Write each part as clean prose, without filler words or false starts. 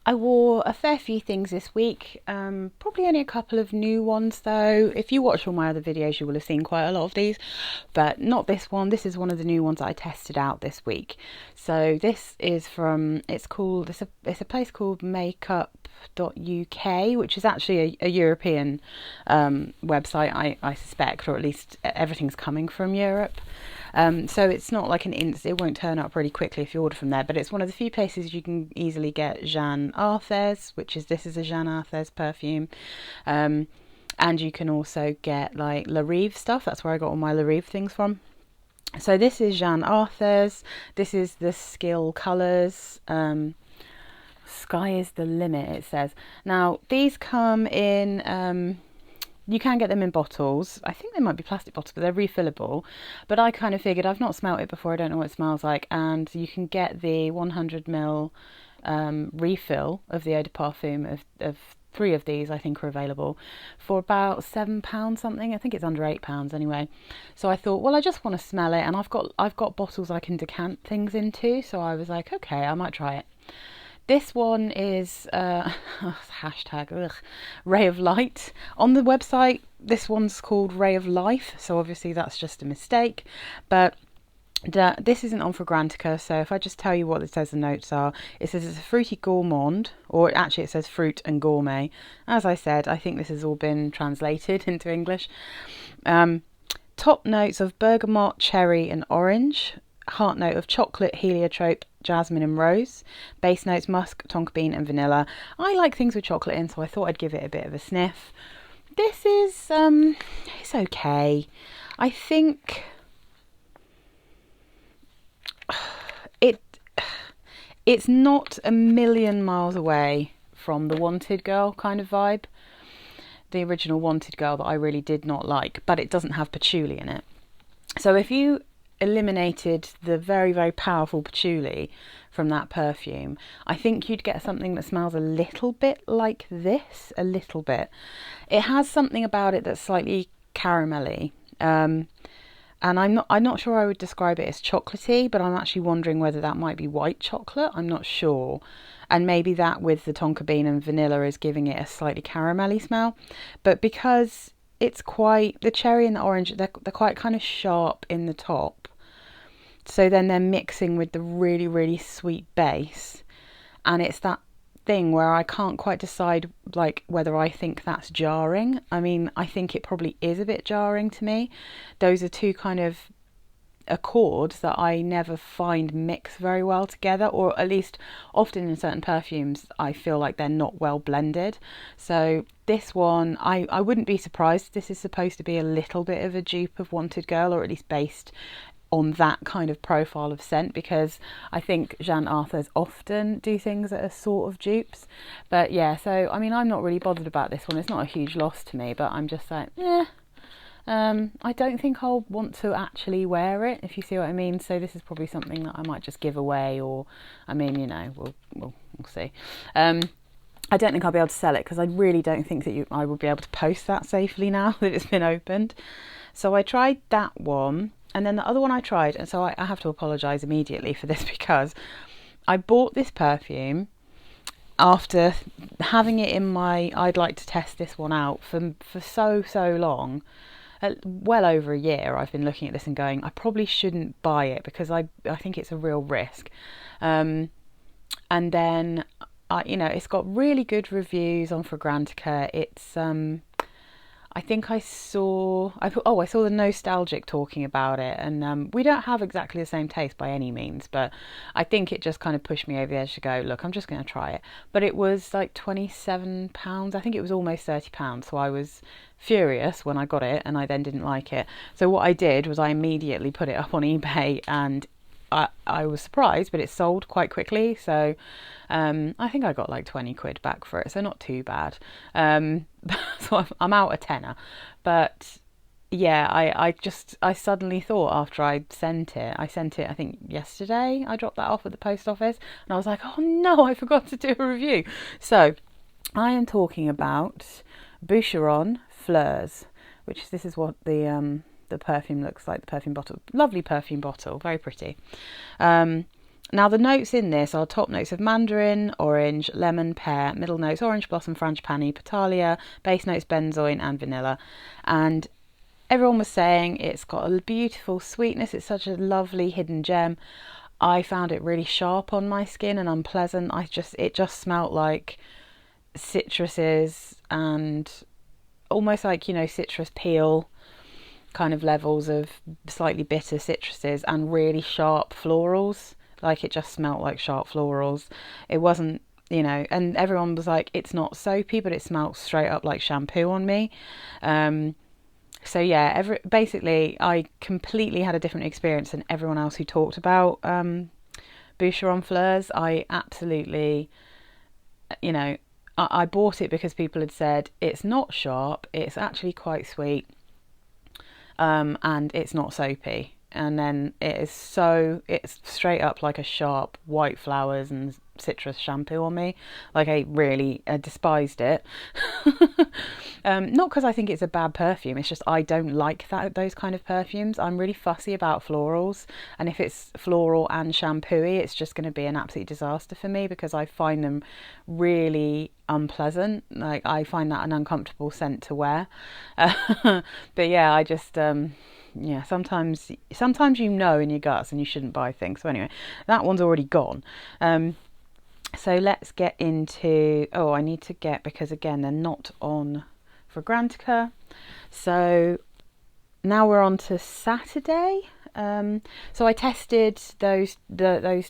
I wore a fair few things this week, probably only a couple of new ones though. If you watch all my other videos, you will have seen quite a lot of these, but not this one. This is one of the new ones that I tested out this week. So this is from, it's a place called makeup.uk, which is actually a European website, I suspect, or at least everything's coming from Europe. So it's not like it won't turn up really quickly if you order from there, but it's one of the few places you can easily get Jeanne Arthes, this is a Jeanne Arthes perfume. And you can also get like La Rive stuff. That's where I got all my La Rive things from. So this is Jeanne Arthes. This is the Skil colours. Sky is the limit, it says. Now, these come in... you can get them in bottles. I think they might be plastic bottles, but they're refillable. But I kind of figured, I've not smelt it before, I don't know what it smells like. And you can get the 100ml refill of the eau de parfum of 3 of these, I think, are available for about £7 something. I think it's under £8 anyway. So I thought, well, I just want to smell it, and I've got bottles I can decant things into. So I was like, okay, I might try it. This one is hashtag Ray of Light. On the website, this one's called Ray of Life, so obviously that's just a mistake. But this isn't on Fragrantica, so if I just tell you what it says the notes are, it says it's a fruity gourmand, or actually it says fruit and gourmet. As I said, I think this has all been translated into English. Top notes of bergamot, cherry and orange. Heart note of chocolate, heliotrope, jasmine and rose. Base notes musk, tonka bean and vanilla. I like things with chocolate in, so I thought I'd give it a bit of a sniff. This is it's okay. I think it's not a million miles away from the Wanted Girl kind of vibe, the original Wanted Girl that I really did not like, but it doesn't have patchouli in it. So if you eliminated the very, very powerful patchouli from that perfume, I think you'd get something that smells a little bit like this, a little bit. It has something about it that's slightly caramelly, and I'm not sure I would describe it as chocolatey, but I'm actually wondering whether that might be white chocolate. I'm not sure, and maybe that with the tonka bean and vanilla is giving it a slightly caramelly smell. But because it's quite, the cherry and the orange, they're quite kind of sharp in the top, so then they're mixing with the really, really sweet base, and it's that thing where I can't quite decide like whether I think that's jarring. I mean, I think it probably is a bit jarring to me. Those are two kind of accords that I never find mix very well together, or at least often in certain perfumes I feel like they're not well blended. So this one, I wouldn't be surprised. This is supposed to be a little bit of a dupe of Wanted Girl, or at least based on that kind of profile of scent, because I think Jeanne Arthes often do things that are sort of dupes. But yeah, so I mean, I'm not really bothered about this one. It's not a huge loss to me, but I'm just like, I don't think I'll want to actually wear it, if you see what I mean. So this is probably something that I might just give away, or I mean, you know, we'll see. I don't think I'll be able to sell it, because I really don't think that I will be able to post that safely now that it's been opened. So I tried that one, and then the other one I tried, and so I have to apologise immediately for this, because I bought this perfume after having it in my I'd like to test this one out for so long. Well over a year I've been looking at this and going, I probably shouldn't buy it, because I think it's a real risk. And then you know, it's got really good reviews on Fragrantica. It's I think I saw the Nostalgic talking about it, and we don't have exactly the same taste by any means, but I think it just kind of pushed me over the edge to go, look, I'm just going to try it. But it was like £27. I think it was almost £30, so I was furious when I got it, and I then didn't like it. So what I did was I immediately put it up on eBay, and I was surprised, but it sold quite quickly. So I think I got like 20 quid back for it, so not too bad. So I'm out a tenner. But yeah, I suddenly thought, after I sent it I think yesterday, I dropped that off at the post office, and I was like, oh no, I forgot to do a review. So I am talking about Boucheron Fleurs, which this is what the perfume looks like, the perfume bottle. Lovely perfume bottle, very pretty. Now the notes in this are top notes of mandarin, orange, lemon, pear, middle notes orange blossom, frangipani, petalia, base notes benzoin and vanilla. And everyone was saying it's got a beautiful sweetness, it's such a lovely hidden gem. I found it really sharp on my skin and unpleasant. It just smelt like citruses and almost like, you know, citrus peel kind of levels of slightly bitter citruses and really sharp florals. Like it just smelt like sharp florals. It wasn't, you know, and everyone was like, it's not soapy, but it smelt straight up like shampoo on me. So yeah, basically I completely had a different experience than everyone else who talked about Boucheron Fleurs. I absolutely, you know, I bought it because people had said it's not sharp, it's actually quite sweet, and it's not soapy. And then it's straight up like a sharp white flowers and citrus shampoo on me. Like I really despised it. Not because I think it's a bad perfume, it's just I don't like those kind of perfumes. I'm really fussy about florals, and if it's floral and shampooy, it's just going to be an absolute disaster for me because I find them really unpleasant. Like I find that an uncomfortable scent to wear. But yeah, I just yeah, sometimes you know in your guts and you shouldn't buy things. So anyway, that one's already gone. So let's get into, I need to get, because again they're not on Fragrantica. So now we're on to Saturday. So I tested those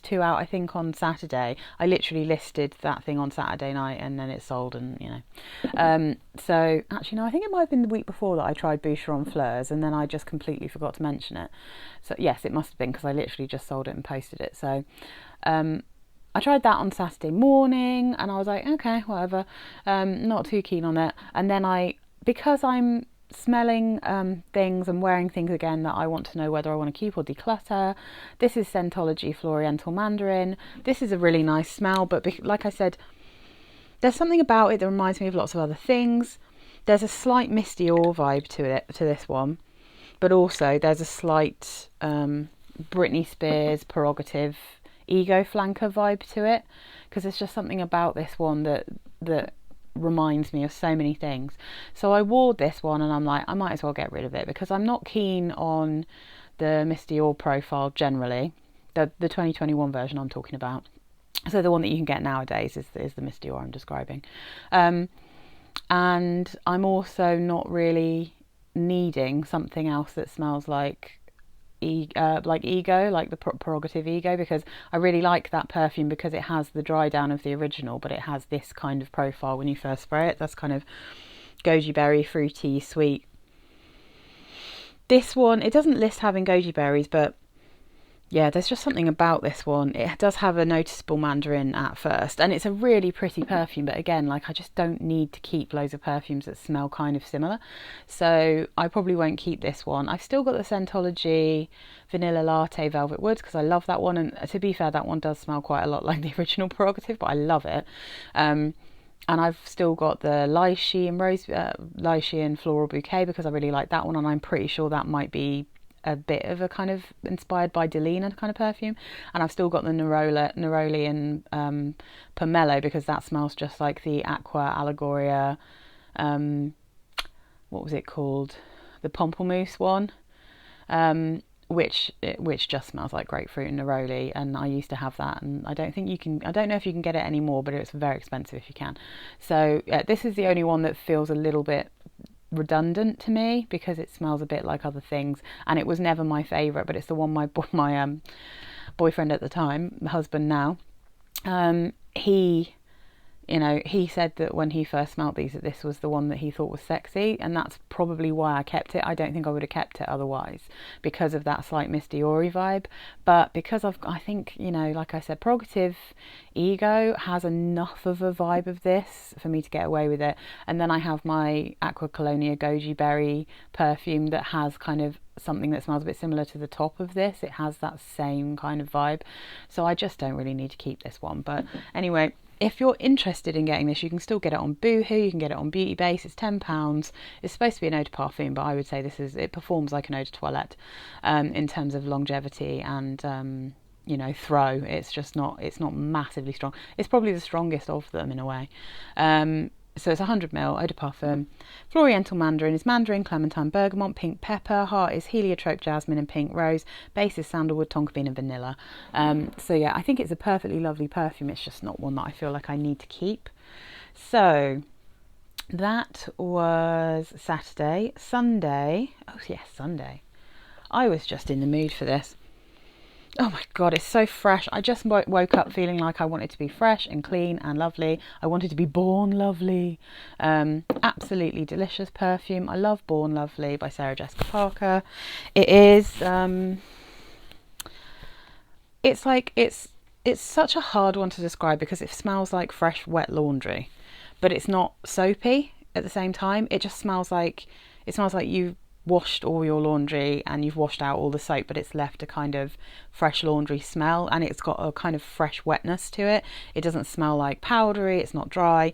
two out, I think, on Saturday. I literally listed that thing on Saturday night and then it sold, and you know. So actually no, I think it might have been the week before that I tried Boucheron Fleurs and then I just completely forgot to mention it. So yes, it must have been because I literally just sold it and posted it. So I tried that on Saturday morning and I was like, okay, whatever, not too keen on it. And then because I'm smelling things and wearing things again that I want to know whether I want to keep or declutter. This is Scentology Floriental Mandarin. This is a really nice smell, but like I said, there's something about it that reminds me of lots of other things. There's a slight Misty Dior vibe to this one, but also there's a slight Britney Spears Prerogative Ego Flanker vibe to it, because there's just something about this one that reminds me of so many things. So I wore this one and I'm like, I might as well get rid of it because I'm not keen on the Misty Dior profile generally. The 2021 version I'm talking about. So the one that you can get nowadays is the Misty Dior I'm describing. And I'm also not really needing something else that smells like Ego, like the Prerogative Ego, because I really like that perfume because it has the dry down of the original, but it has this kind of profile when you first spray it. That's kind of goji berry, fruity, sweet. This one, it doesn't list having goji berries, but yeah, there's just something about this one. It does have a noticeable mandarin at first, and it's a really pretty perfume, but again, like I just don't need to keep loads of perfumes that smell kind of similar, so I probably won't keep this one. I've still got the Scentology Vanilla Latte Velvet Woods because I love that one, and to be fair, that one does smell quite a lot like the original Prerogative, but I love it. And I've still got the Lychee and Floral Bouquet because I really like that one, and I'm pretty sure that might be a bit of a kind of inspired by Delina kind of perfume. And I've still got the Neroli and Pomelo because that smells just like the Aqua Allegoria, what was it called? The Pamplemousse one, which just smells like grapefruit and neroli, and I used to have that, and I don't know if you can get it anymore, but it's very expensive if you can. So this is the only one that feels a little bit redundant to me because it smells a bit like other things, and it was never my favourite, but it's the one my boyfriend at the time, husband now, he said that when he first smelled these, that this was the one that he thought was sexy, and that's probably why I kept it. I don't think I would have kept it otherwise because of that slight Misty Dior vibe, but because I think, like I said, Prerogative Ego has enough of a vibe of this for me to get away with it. And then I have my Aqua Colonia Goji Berry perfume that has kind of something that smells a bit similar to the top of this. It has that same kind of vibe, so I just don't really need to keep this one. But anyway, if you're interested in getting this, you can still get it on Boohoo, you can get it on Beauty Base. It's £10. It's supposed to be an eau de parfum, but I would say it performs like an eau de toilette in terms of longevity and throw. It's not massively strong. It's probably the strongest of them in a way. So it's 100ml, eau de parfum. Floriental Mandarin is mandarin, clementine, bergamot, pink pepper. Heart is heliotrope, jasmine and pink rose. Base is sandalwood, tonka bean and vanilla. So yeah, I think it's a perfectly lovely perfume. It's just not one that I feel like I need to keep. So that was Saturday. Sunday, oh yes, Sunday. I was just in the mood for this. Oh my god, it's so fresh. I just woke up feeling like I wanted to be fresh and clean and lovely. I wanted to be born lovely. Absolutely delicious perfume. I love Born Lovely by Sarah Jessica Parker. It is it's such a hard one to describe because it smells like fresh wet laundry, but it's not soapy at the same time. It smells like you washed all your laundry and you've washed out all the soap, but it's left a kind of fresh laundry smell, and it's got a kind of fresh wetness to it. It doesn't smell like powdery, it's not dry.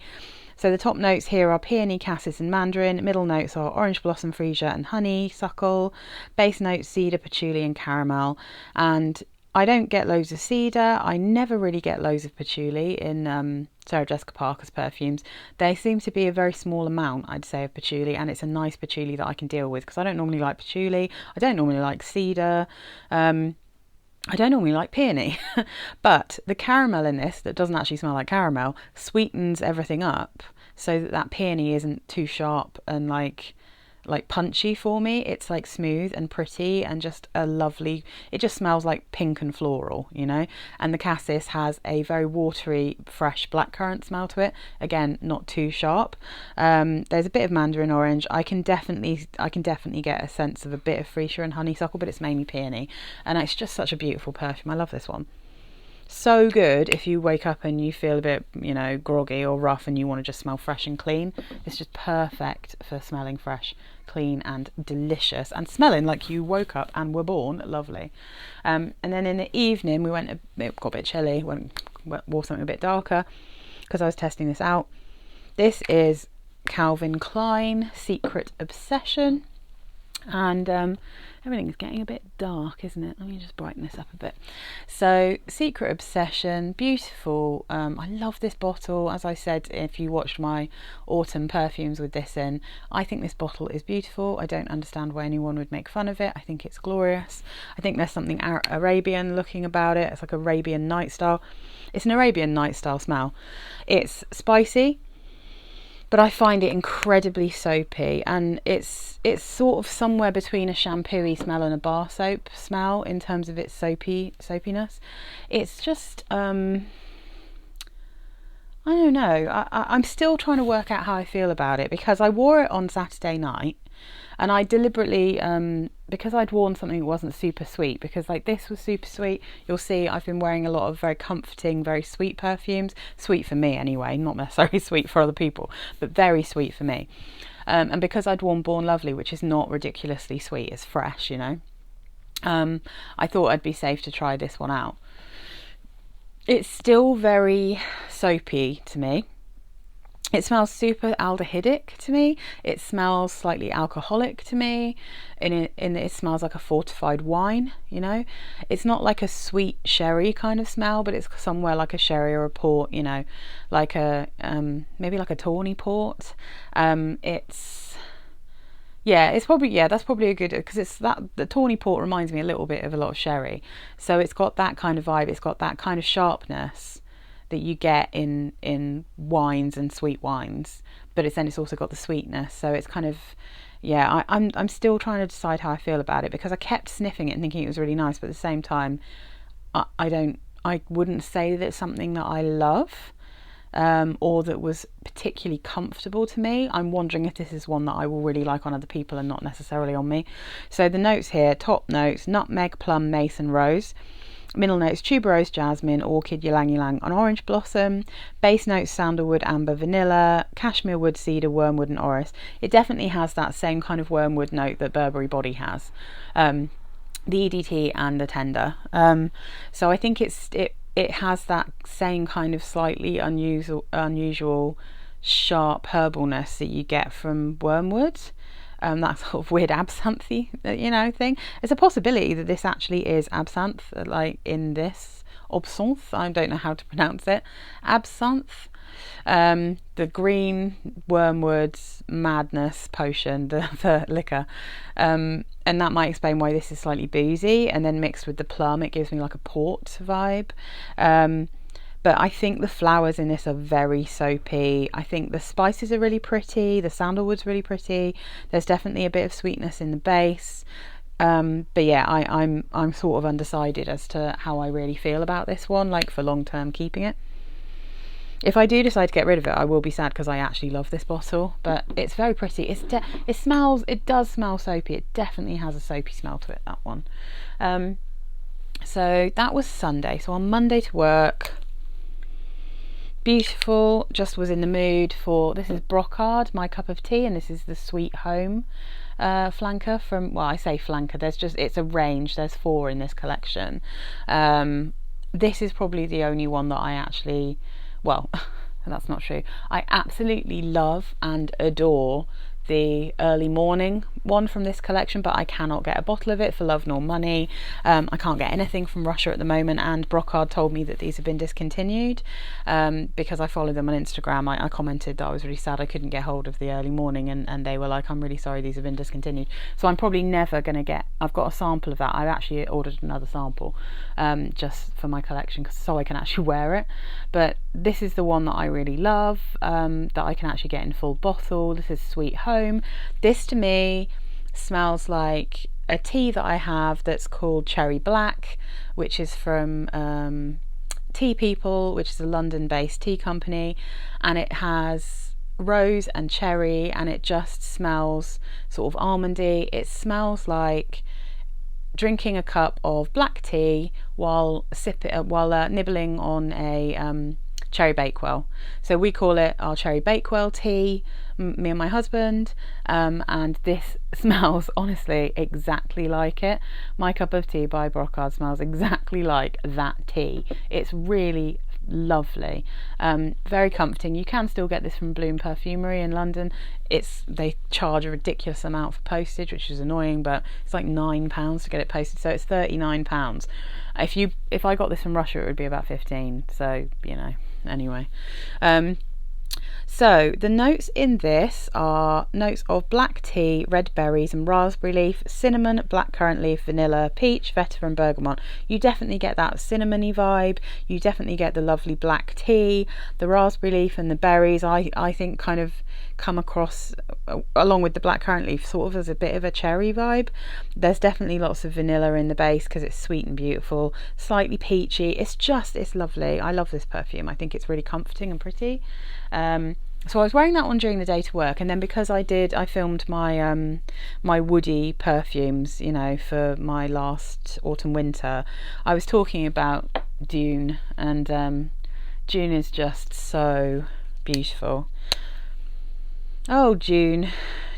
So the top notes here are peony, cassis and mandarin. Middle notes are orange blossom, freesia and honeysuckle. Base notes cedar, patchouli and caramel. And I don't get loads of cedar. I never really get loads of patchouli in Sarah Jessica Parker's perfumes. They seem to be a very small amount, I'd say, of patchouli, and it's a nice patchouli that I can deal with because I don't normally like patchouli. I don't normally like cedar. I don't normally like peony. But the caramel in this, that doesn't actually smell like caramel, sweetens everything up so that peony isn't too sharp and like punchy for me. It's like smooth and pretty and just a lovely, it just smells like pink and floral, and the cassis has a very watery, fresh blackcurrant smell to it. Again, not too sharp. There's a bit of mandarin orange. I can definitely get a sense of a bit of freesia and honeysuckle, but it's mainly peony, and it's just such a beautiful perfume. I love this one. So good if you wake up and you feel a bit, groggy or rough and you want to just smell fresh and clean. It's just perfect for smelling fresh, clean and delicious and smelling like you woke up and were born lovely. And then in the evening it got a bit chilly, wore something a bit darker because I was testing this out. This is Calvin Klein Secret Obsession, and everything's getting a bit dark, isn't it? Let me just brighten this up a bit. So Secret Obsession, beautiful. I love this bottle. As I said, if you watched my autumn perfumes with this in, I think this bottle is beautiful. I don't understand why anyone would make fun of it. I think it's glorious. I think there's something Arabian looking about it. It's like Arabian night style. It's an Arabian night style smell. It's spicy, but I find it incredibly soapy, and it's sort of somewhere between a shampoo-y smell and a bar soap smell in terms of its soapiness. It's just I don't know. I'm still trying to work out how I feel about it because I wore it on Saturday night, and I deliberately because I'd worn something that wasn't super sweet, because like this was super sweet. You'll see I've been wearing a lot of very comforting, very sweet perfumes. Sweet for me anyway, not necessarily sweet for other people, but very sweet for me. And because I'd worn Born Lovely, which is not ridiculously sweet, it's fresh, I thought I'd be safe to try this one out. It's still very soapy to me. It smells super aldehydic to me. It smells slightly alcoholic to me. It smells like a fortified wine, It's not like a sweet sherry kind of smell, but it's somewhere like a sherry or a port, like a maybe like a tawny port. It's probably, that's probably a good, because it's that the tawny port reminds me a little bit of a lot of sherry. So it's got that kind of vibe. It's got that kind of sharpness that you get in wines and sweet wines, but it's also got the sweetness. So it's kind of, I'm still trying to decide how I feel about it, because I kept sniffing it and thinking it was really nice, but at the same time I wouldn't say that it's something that I love, or that was particularly comfortable to me. I'm wondering if this is one that I will really like on other people and not necessarily on me. So the notes here, top notes, nutmeg, plum, mace and rose. Middle notes, tuberose, jasmine, orchid, ylang ylang and orange blossom. Base notes, sandalwood, amber, vanilla, cashmere wood, cedar, wormwood and orris. It definitely has that same kind of wormwood note that Burberry Body has, the EDT and the tender. So I think it has that same kind of slightly unusual sharp herbalness that you get from wormwood. that sort of weird absinthe, thing. It's a possibility that this actually is absinthe, like in this absinthe. I don't know how to pronounce it. Absinthe. The green wormwood madness potion, the liquor. And that might explain why this is slightly boozy, and then mixed with the plum, it gives me like a port vibe. But I think the flowers in this are very soapy. I think the spices are really pretty. The sandalwood's really pretty. There's definitely a bit of sweetness in the base. But yeah, I'm sort of undecided as to how I really feel about this one, like for long term keeping it. If I do decide to get rid of it, I will be sad because I actually love this bottle. But it's very pretty. It does smell soapy. It definitely has a soapy smell to it, that one. So that was Sunday. So on Monday to work. Beautiful, just was in the mood for, this is Brocard, my cup of tea, and this is the Sweet Home flanker from, well, I say flanker, it's a range, there's 4 in this collection. This is probably the only one that I actually, well, that's not true. I absolutely love and adore the early morning one from this collection, but I cannot get a bottle of it for love nor money. I can't get anything from Russia at the moment, and Brocard told me that these have been discontinued because I follow them on Instagram. I commented that I was really sad I couldn't get hold of the early morning, and they were like, I'm really sorry, these have been discontinued. So I'm probably never going to get, I've got a sample of that. I've actually ordered another sample just for my collection so I can actually wear it. But this is the one that I really love, that I can actually get in full bottle. This is Sweet Home. This to me smells like a tea that I have that's called Cherry Black, which is from Tea People, which is a London-based tea company, and it has rose and cherry, and it just smells sort of almondy. It smells like drinking a cup of black tea while nibbling on a cherry bakewell. So we call it our cherry bakewell tea, me and my husband, and this smells honestly exactly like it. My cup of tea by Brocard smells exactly like that tea. It's really lovely, very comforting. You can still get this from Bloom Perfumery in London. They charge a ridiculous amount for postage, which is annoying, but it's like £9 to get it posted, so it's £39. If I got this from Russia, it would be about 15. So anyway. So the notes in this are notes of black tea, red berries and raspberry leaf, cinnamon, blackcurrant leaf, vanilla, peach, vetiver and bergamot. You definitely get that cinnamony vibe. You definitely get the lovely black tea. The raspberry leaf and the berries, I think, kind of come across along with the blackcurrant leaf sort of as a bit of a cherry vibe. There's definitely lots of vanilla in the base because it's sweet and beautiful, slightly peachy. It's lovely. I love this perfume. I think it's really comforting and pretty. So I was wearing that one during the day to work, and then because I filmed my my woody perfumes, for my last autumn winter, I was talking about Dune, and Dune is just so beautiful. Oh, Dune.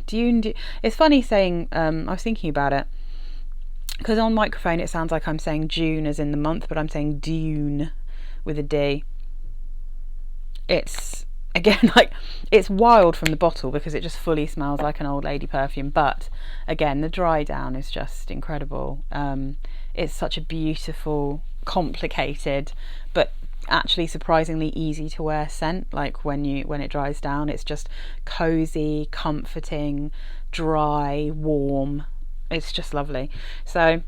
It's funny saying, I was thinking about it, because on microphone it sounds like I'm saying June as in the month, but I'm saying Dune with a D. It's, again, like, it's wild from the bottle because it just fully smells like an old lady perfume, but again, the dry down is just incredible. It's such a beautiful, complicated, but actually surprisingly easy to wear scent. Like when it dries down, it's just cozy, comforting, dry, warm. It's just lovely. So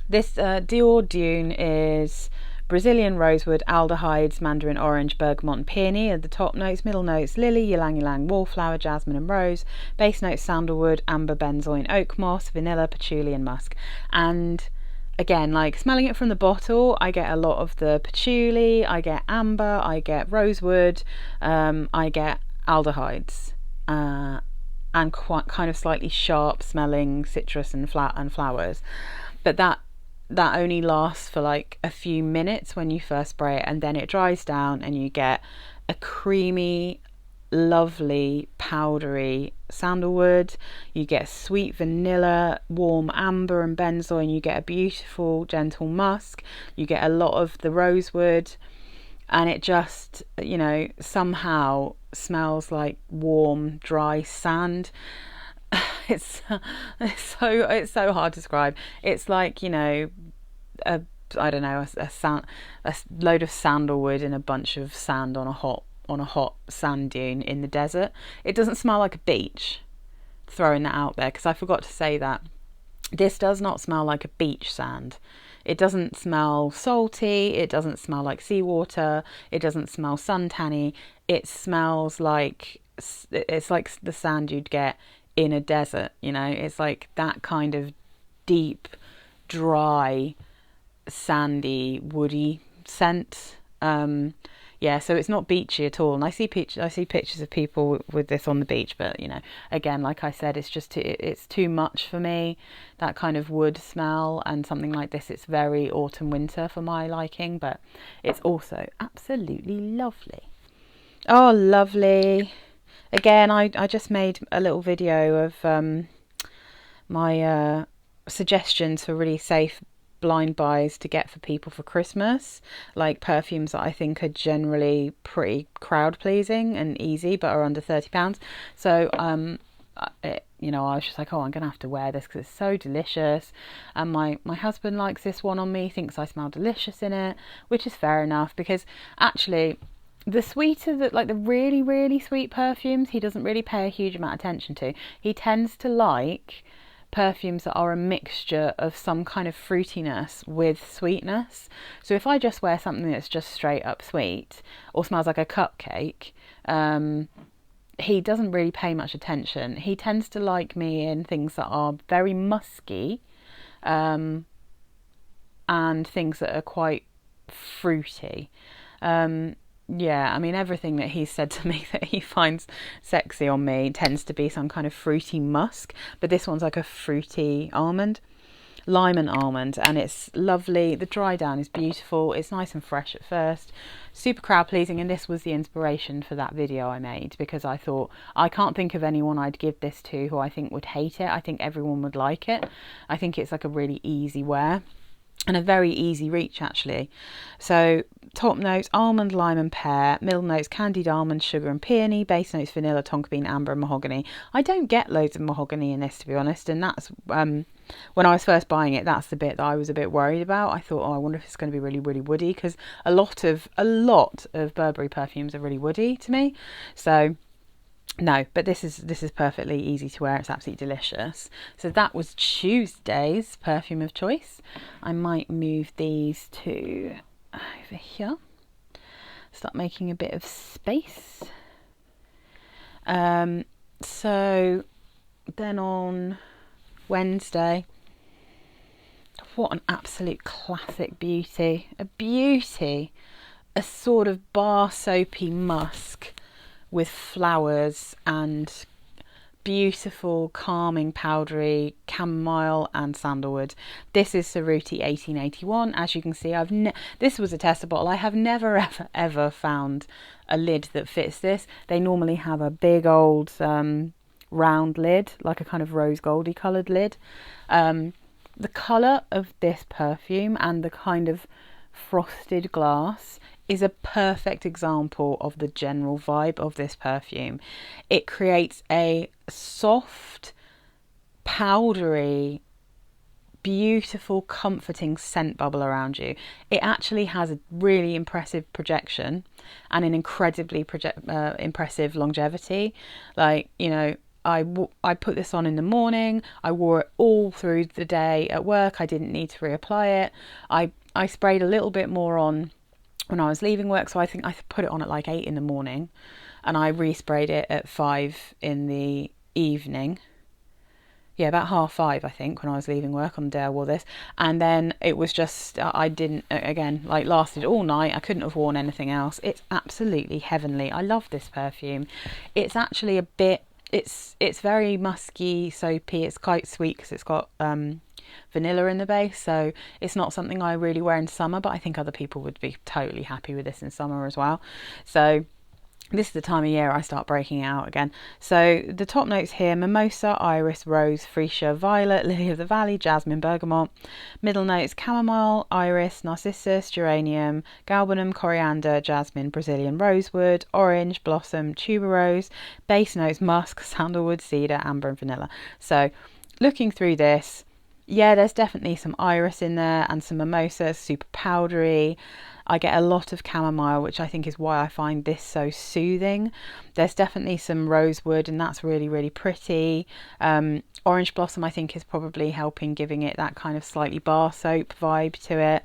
this Dior Dune is Brazilian rosewood, aldehydes, mandarin orange, bergamot and peony are the top notes. Middle notes lily, ylang ylang, wallflower, jasmine and rose. Base notes sandalwood, amber, benzoin, oak moss, vanilla, patchouli and musk. And again, like, smelling it from the bottle, I get a lot of the patchouli, I get amber, I get rosewood, I get aldehydes, and quite kind of slightly sharp smelling citrus and flowers. But that only lasts for like a few minutes when you first spray it, and then it dries down and you get a creamy, lovely, powdery sandalwood. You get sweet vanilla, warm amber and benzoin. You get a beautiful, gentle musk. You get a lot of the rosewood, and it just, somehow smells like warm, dry sand. it's it's so hard to describe. It's like, you know, a I don't know, a load of sandalwood and a bunch of sand on a hot sand dune in the desert. It doesn't smell like a beach. Throwing that out there because I forgot to say that. This does not smell like a beach sand. It doesn't smell salty. It doesn't smell like seawater. It doesn't smell suntanny. It smells like, it's like the sand you'd get in a desert, you know. It's like that kind of deep, dry, sandy, woody scent. Yeah, so it's not beachy at all. And I see pictures of people with this on the beach, but you know, again, like I said, it's too much for me. That kind of wood smell, and something like this, it's very autumn winter for my liking, but it's also absolutely lovely. Oh, lovely. Again, I just made a little video of my suggestions for really safe blind buys to get for people for Christmas, like perfumes that I think are generally pretty crowd pleasing and easy but are under £30. So you know, I was just like, oh, I'm gonna have to wear this because it's so delicious, and my husband likes this one on me, thinks I smell delicious in it, which is fair enough, because actually the sweeter, that like the really, really sweet perfumes, he doesn't really pay a huge amount of attention to. He tends to like perfumes that are a mixture of some kind of fruitiness with sweetness. So if I just wear something that's just straight up sweet or smells like a cupcake, he doesn't really pay much attention. He tends to like me in things that are very musky, and things that are quite fruity. Yeah, I mean, everything that he's said to me that he finds sexy on me tends to be some kind of fruity musk, but this one's like a fruity almond, lime and almond, and it's lovely. The dry down is beautiful. It's nice and fresh at first, super crowd pleasing, and this was the inspiration for that video I made, because I thought, I can't think of anyone I'd give this to who I think would hate it. I think everyone would like it. I think it's like a really easy wear and a very easy reach, actually. So top notes: almond, lime and pear. Middle notes: candied almond, sugar and peony. Base notes: vanilla, tonka bean, amber and mahogany. I don't get loads of mahogany in this, to be honest, and that's when I was first buying it, that's the bit that I was a bit worried about. I thought, oh, I wonder if it's going to be really, really woody, because a lot of Burberry perfumes are really woody to me. So no, but this is perfectly easy to wear. It's absolutely delicious. So that was Tuesday's perfume of choice. I might move these to over here. Start making a bit of space. So then on Wednesday, what an absolute classic beauty. A sort of bar soapy musk with flowers and beautiful, calming, powdery chamomile and sandalwood. This is Ceruti 1881. As you can see, this was a tester bottle. I have never ever found a lid that fits this. They normally have a big old round lid, like a kind of rose goldy coloured lid. The colour of this perfume and the kind of frosted glass is a perfect example of the general vibe of this perfume. It creates a soft, powdery, beautiful, comforting scent bubble around you. It actually has a really impressive projection and an incredibly impressive longevity. Like, you know, I put this on in the morning. I wore it all through the day at work. I didn't need to reapply it. I sprayed a little bit more on when I was leaving work, so I think I put it on at like 8 in the morning, and I resprayed it at 5 in the evening. Yeah, about 5:30, I think, when I was leaving work on the day I wore this. And then it was just, I didn't, again, like lasted all night. I couldn't have worn anything else. It's absolutely heavenly. I love this perfume. It's actually a bit, it's very musky, soapy. It's quite sweet because it's got vanilla in the base, so it's not something I really wear in summer, but I think other people would be totally happy with this in summer as well. So This is the time of year I start breaking out again. So the top notes here: mimosa, iris, rose, freesia, violet, lily of the valley, jasmine, bergamot. Middle notes: chamomile, iris, narcissus, geranium, galbanum, coriander, jasmine, Brazilian rosewood, orange, blossom, tuberose. Base notes: musk, sandalwood, cedar, amber and vanilla. So looking through this, yeah, there's definitely some iris in there and some mimosa, super powdery. I get a lot of chamomile, which I think is why I find this so soothing. There's definitely some rosewood, and that's really, really pretty. Orange blossom, I think, is probably helping, giving it that kind of slightly bar soap vibe to it.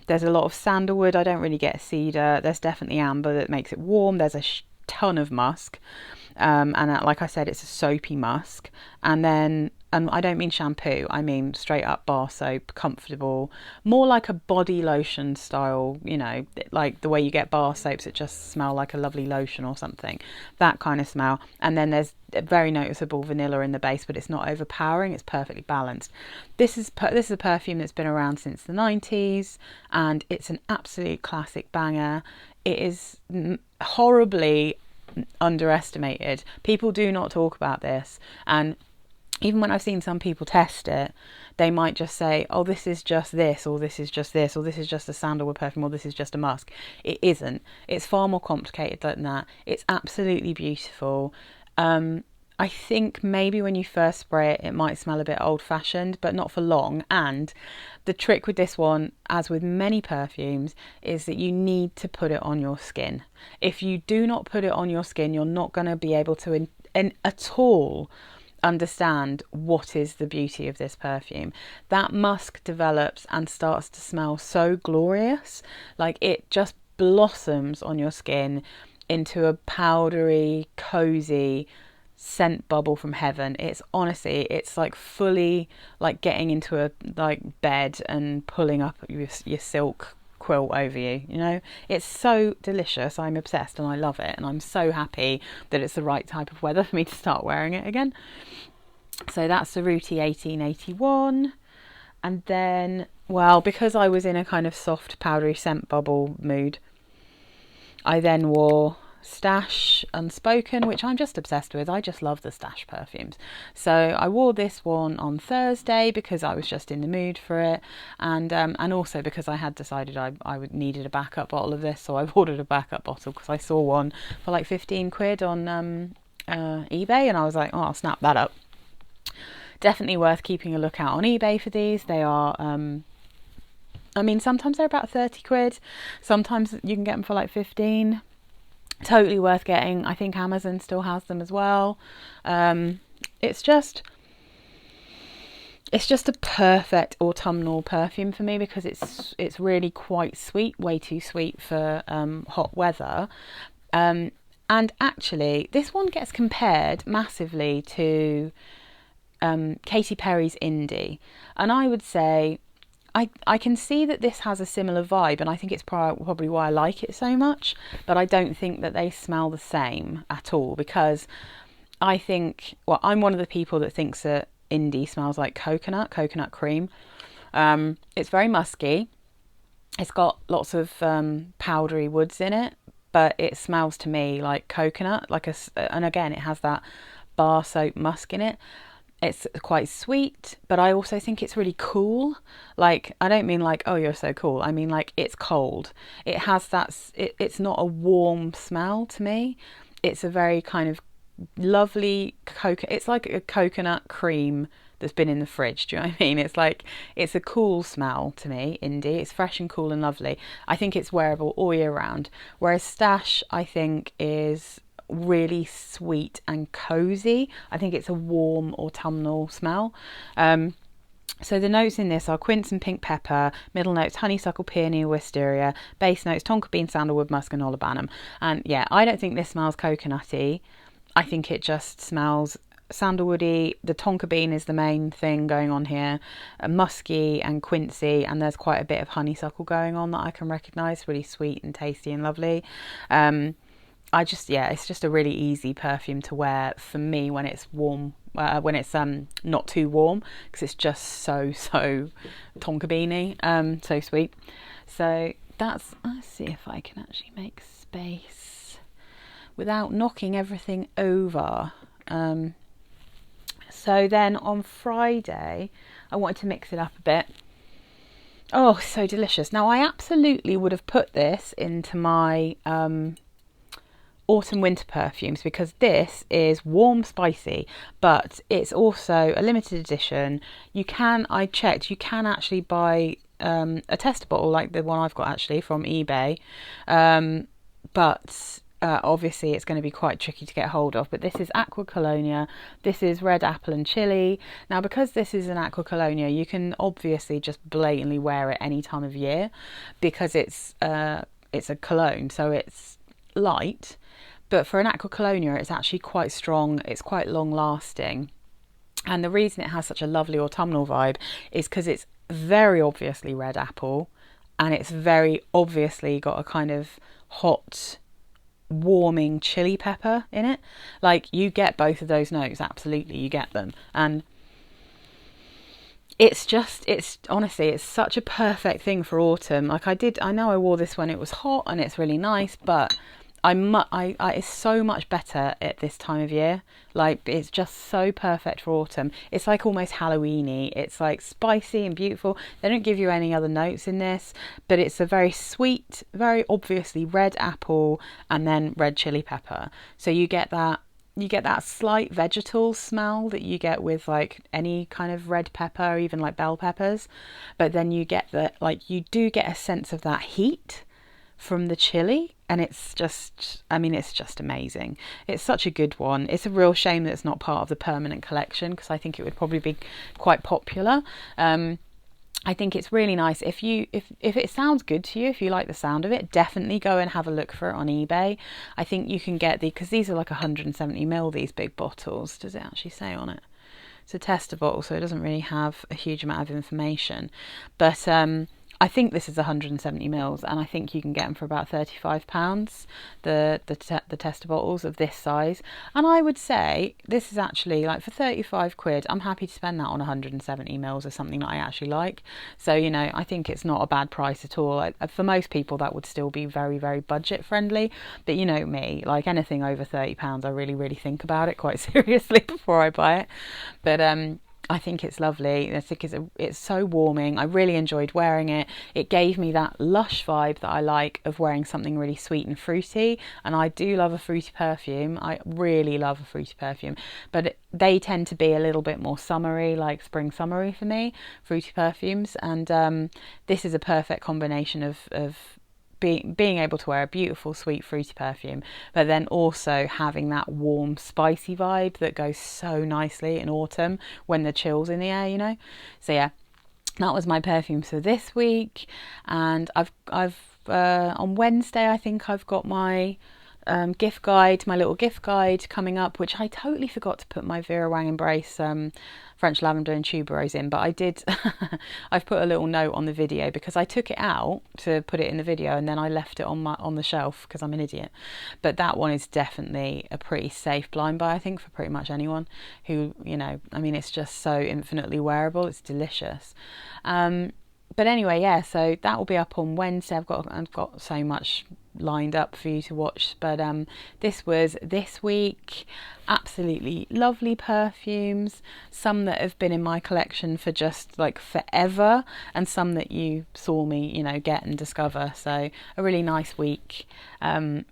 There's a lot of sandalwood. I don't really get cedar. There's definitely amber that makes it warm. There's a ton of musk. Like I said, it's a soapy musk. And then, and I don't mean shampoo, I mean straight up bar soap, comfortable, more like a body lotion style, you know, like the way you get bar soaps that just smell like a lovely lotion or something, that kind of smell. And then there's a very noticeable vanilla in the base, but it's not overpowering, it's perfectly balanced. This is a perfume that's been around since the 90s, and it's an absolute classic banger. It is horribly underestimated. People do not talk about this, and even when I've seen some people test it, they might just say, oh, this is just this, or this is just this, or this is just a sandalwood perfume, or this is just a musk. It isn't. It's far more complicated than that. It's absolutely beautiful. I think maybe when you first spray it, it might smell a bit old-fashioned, but not for long. And the trick with this one, as with many perfumes, is that you need to put it on your skin. If you do not put it on your skin, you're not going to be able to at all understand what is the beauty of this perfume. That musk develops and starts to smell so glorious, like it just blossoms on your skin into a powdery, cozy scent bubble from heaven. It's honestly, it's like fully like getting into a like bed and pulling up your silk quilt over you, you know. It's so delicious. I'm obsessed and I love it, and I'm so happy that it's the right type of weather for me to start wearing it again. So that's Ceruti 1881. And then, well, because I was in a kind of soft powdery scent bubble mood, I then wore Stash Unspoken, which I'm just obsessed with. I just love the Stash perfumes. So I wore this one on Thursday because I was just in the mood for it, and also because I had decided I needed a backup bottle of this, so I ordered a backup bottle because I saw one for like 15 quid on eBay, and I was like, oh, I'll snap that up. Definitely worth keeping a lookout on eBay for these. They are I mean, sometimes they're about 30 quid, sometimes you can get them for like 15. Totally worth getting. I think Amazon still has them as well. It's just a perfect autumnal perfume for me because it's really quite sweet, way too sweet for hot weather. And actually, this one gets compared massively to Katy Perry's Indie, and I would say I can see that this has a similar vibe, and I think it's probably why I like it so much, but I don't think that they smell the same at all, because I think, well, I'm one of the people that thinks that Indie smells like coconut cream. It's very musky. It's got lots of powdery woods in it, but it smells to me like coconut, and again, it has that bar soap musk in it. It's quite sweet, but I also think it's really cool. Like, I don't mean like, oh, you're so cool. I mean like it's cold. It has that, it's not a warm smell to me. It's a very kind of lovely it's like a coconut cream that's been in the fridge. Do you know what I mean? It's like, it's a cool smell to me, Indie. It's fresh and cool and lovely. I think it's wearable all year round. Whereas Stash, I think, is really sweet and cozy. I think it's a warm autumnal smell. So the notes in this are quince and pink pepper, middle notes honeysuckle, peony, wisteria, base notes tonka bean, sandalwood, musk and olibanum. And yeah, I don't think this smells coconutty. I think it just smells sandalwoody. The tonka bean is the main thing going on here, musky and quincy, and there's quite a bit of honeysuckle going on that I can recognise. Really sweet and tasty and lovely. It's just a really easy perfume to wear for me when it's warm, when it's not too warm, because it's just so tonka beany, so sweet. So let's see if I can actually make space without knocking everything over. So then on Friday, I wanted to mix it up a bit. Oh, so delicious. Now, I absolutely would have put this into my autumn winter perfumes, because this is warm spicy, but it's also a limited edition. I checked, you can actually buy a tester bottle like the one I've got actually from eBay, but obviously it's going to be quite tricky to get hold of. But this is Aqua Colonia. This is red apple and chili. Now, because this is an Aqua Colonia, you can obviously just blatantly wear it any time of year, because it's a cologne, so it's light. But for an Aqua Colonia, it's actually quite strong. It's quite long lasting. And the reason it has such a lovely autumnal vibe is because it's very obviously red apple, and it's very obviously got a kind of hot, warming chili pepper in it. Like, you get both of those notes, absolutely, you get them. And it's honestly, it's such a perfect thing for autumn. Like, I know I wore this when it was hot and it's really nice, but it's so much better at this time of year. Like, it's just so perfect for autumn. It's like almost Halloweeny. It's like spicy and beautiful. They don't give you any other notes in this, but it's a very sweet, very obviously red apple and then red chili pepper. So you get that slight vegetal smell that you get with like any kind of red pepper, or even like bell peppers. But then you get you do get a sense of that heat from the chili, and it's just amazing. It's such a good one. It's a real shame that it's not part of the permanent collection, because I think it would probably be quite popular. I think it's really nice. If it sounds good to you, if you like the sound of it, definitely go and have a look for it on eBay. I think you can get because these are like 170ml, these big bottles. Does it actually say on it? It's a tester bottle, so it doesn't really have a huge amount of information. But I think this is 170ml, and I think you can get them for about £35. The tester bottles of this size, and I would say this is actually like for 35 quid. I'm happy to spend that on 170ml or something that I actually like. So I think it's not a bad price at all. For most people, that would still be very, very budget friendly. But you know me, like anything over £30, I really, really think about it quite seriously before I buy it. But I think it's lovely. I think it's so warming. I really enjoyed wearing it. It gave me that lush vibe that I like of wearing something really sweet and fruity. And I do love a fruity perfume. I really love a fruity perfume. But they tend to be a little bit more summery, like spring summery for me, fruity perfumes. And this is a perfect combination of being able to wear a beautiful sweet fruity perfume, but then also having that warm spicy vibe that goes so nicely in autumn when the chill's in the air, So yeah, that was my perfumes for this week. And I've on Wednesday, I think I've got my gift guide, my little gift guide coming up, which I totally forgot to put my Vera Wang Embrace French lavender and tuberose in, but I did. I've put a little note on the video because I took it out to put it in the video, and then I left it on the shelf because I'm an idiot. But that one is definitely a pretty safe blind buy, I think, for pretty much anyone who, it's just so infinitely wearable. It's delicious. But anyway, yeah, so that will be up on Wednesday. I've got so much lined up for you to watch, but this was this week. Absolutely lovely perfumes, some that have been in my collection for just like forever, and some that you saw me get and discover. So a really nice week, and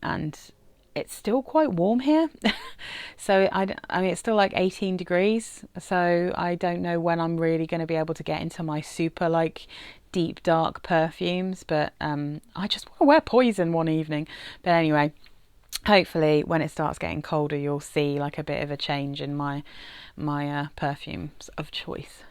it's still quite warm here. So it's still like 18 degrees, so I don't know when I'm really going to be able to get into my super like deep dark perfumes, but I just want to wear Poison one evening. But anyway, hopefully when it starts getting colder, you'll see like a bit of a change in my perfumes of choice.